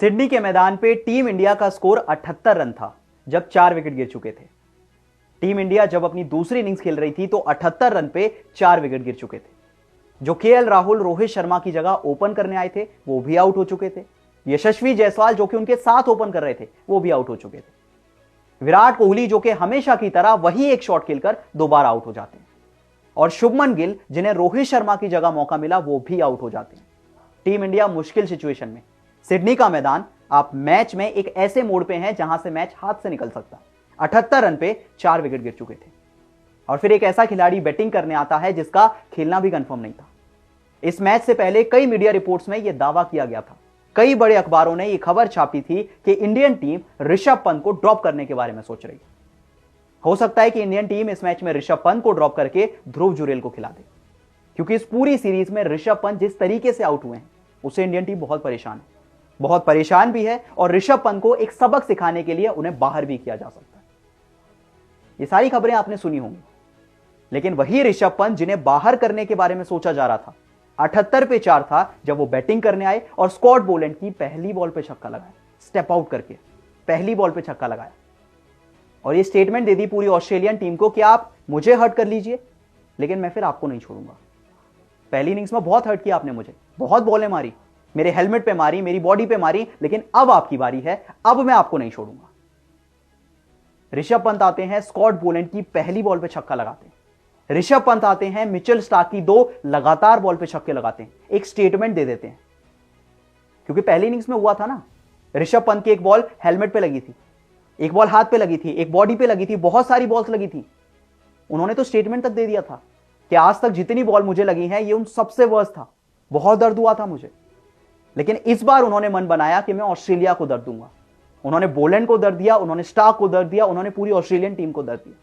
Sydney के मैदान पे टीम इंडिया का स्कोर 78 रन था जब 4 विकेट गिर चुके थे। टीम इंडिया जब अपनी दूसरी इनिंग्स खेल रही थी तो 78 रन पे 4 विकेट गिर चुके थे। जो केएल राहुल रोहित शर्मा की जगह ओपन करने आए थे वो भी आउट हो चुके थे। यशस्वी जायसवाल जो कि उनके साथ ओपन कर रहे थे वो भी आउट हो चुके थे। विराट कोहली जो कि हमेशा की तरह वही एक शॉट खेलकर दोबारा आउट हो जाते हैं और शुभमन गिल जिन्हें रोहित शर्मा की जगह मौका मिला वो भी आउट हो जाते हैं। टीम इंडिया मुश्किल सिचुएशन में। सिडनी का मैदान, आप मैच में एक ऐसे मोड़ पे हैं जहां से मैच हाथ से निकल सकता है। 78 रन पे 4 विकेट गिर चुके थे और फिर एक ऐसा खिलाड़ी बैटिंग करने आता है जिसका खेलना भी कंफर्म नहीं था। इस मैच से पहले कई मीडिया रिपोर्ट्स में यह दावा किया गया था, कई बड़े अखबारों ने यह खबर छापी थी कि इंडियन टीम ऋषभ पंत को ड्रॉप करने के बारे में सोच रही है। हो सकता है कि इंडियन टीम इस मैच में ऋषभ पंत को ड्रॉप करके ध्रुव जुरेल को खिला दे, क्योंकि इस पूरी सीरीज में ऋषभ पंत जिस तरीके से आउट हुए हैं उससे इंडियन टीम बहुत परेशान भी है और ऋषभ पंत को एक सबक सिखाने के लिए उन्हें बाहर भी किया जा सकता है। ये सारी खबरें आपने सुनी होंगी, लेकिन वही ऋषभ पंत जिन्हें बाहर करने के बारे में सोचा जा रहा था, 78 पे 4 था जब वो बैटिंग करने आए और स्कॉट बोलैंड की पहली बॉल पे छक्का लगाया, स्टेप आउट करके पहली बॉल पे छक्का लगाया और ये स्टेटमेंट दे दी पूरी ऑस्ट्रेलियन टीम को कि आप मुझे हर्ट कर लीजिए लेकिन मैं फिर आपको नहीं छोड़ूंगा। पहली इनिंग्स में बहुत हर्ट किया आपने मुझे, बहुत बॉलें मारी, मेरे हेलमेट पे मारी, मेरी बॉडी पे मारी, लेकिन अब आपकी बारी है, अब मैं आपको नहीं छोड़ूंगा। ऋषभ पंत आते हैं, स्कॉट बोलैंड की पहली बॉल पे छक्का लगाते हैं। ऋषभ पंत आते हैं, मिचेल स्टार्क की 2 लगातार बॉल पे छक्के लगाते हैं, एक स्टेटमेंट दे देते हैं। क्योंकि पहली इनिंग्स में हुआ था ना, ऋषभ पंत की एक बॉल हेलमेट पे लगी थी, एक बॉल हाथ पे लगी थी, एक बॉडी पे लगी थी, बहुत सारी बॉल्स लगी थी। उन्होंने तो स्टेटमेंट तक दे दिया था कि आज तक जितनी बॉल मुझे लगी हैं ये उन सबसे वर्स्ट था, बहुत दर्द हुआ था मुझे। लेकिन इस बार उन्होंने मन बनाया कि मैं ऑस्ट्रेलिया को दर्द दूंगा। उन्होंने बोलैंड को दर्द दिया, उन्होंने स्टार्क को दर्द दिया, उन्होंने पूरी ऑस्ट्रेलियन टीम को दर्द दिया।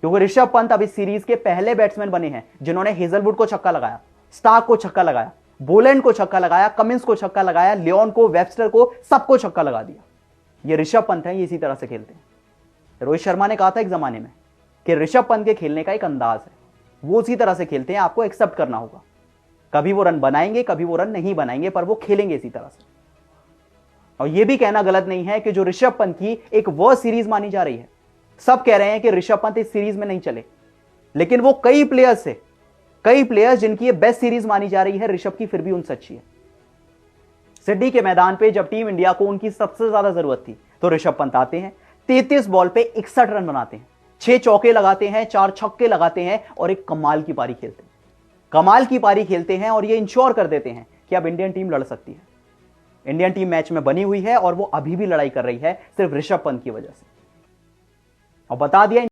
क्योंकि ऋषभ पंत अब इस सीरीज के पहले बैट्समैन बने हैं जिन्होंने हेजलवुड को छक्का लगाया, स्टार्क को छक्का लगाया, बोलैंड को छक्का लगाया, कमिंस को छक्का लगाया, लियोन को, वेबस्टर को, सबको छक्का लगा दिया। ये ऋषभ पंत है, ये इसी तरह से खेलते हैं। रोहित शर्मा ने कहा था एक जमाने में कि ऋषभ पंत के खेलने का एक अंदाज है, वो उसी तरह से खेलते हैं, आपको एक्सेप्ट करना होगा। कभी वो रन बनाएंगे, कभी वो रन नहीं बनाएंगे, पर वो खेलेंगे इसी तरह से। और ये भी कहना गलत नहीं है कि जो ऋषभ पंत की एक वर्स्ट सीरीज मानी जा रही है, सब कह रहे हैं कि ऋषभ पंत इस सीरीज में नहीं चले, लेकिन वो कई प्लेयर्स जिनकी ये बेस्ट सीरीज मानी जा रही है ऋषभ की, फिर भी उनसे अच्छी है। सिडनी के मैदान पे जब टीम इंडिया को उनकी सबसे ज्यादा जरूरत थी तो ऋषभ पंत आते हैं, 33 बॉल पे 61 रन बनाते हैं, 6 चौके लगाते हैं, 4 छक्के लगाते हैं और एक कमाल की पारी खेलते हैं और ये इंश्योर कर देते हैं कि अब इंडियन टीम लड़ सकती है। इंडियन टीम मैच में बनी हुई है और वो अभी भी लड़ाई कर रही है सिर्फ ऋषभ पंत की वजह से। और बता दिया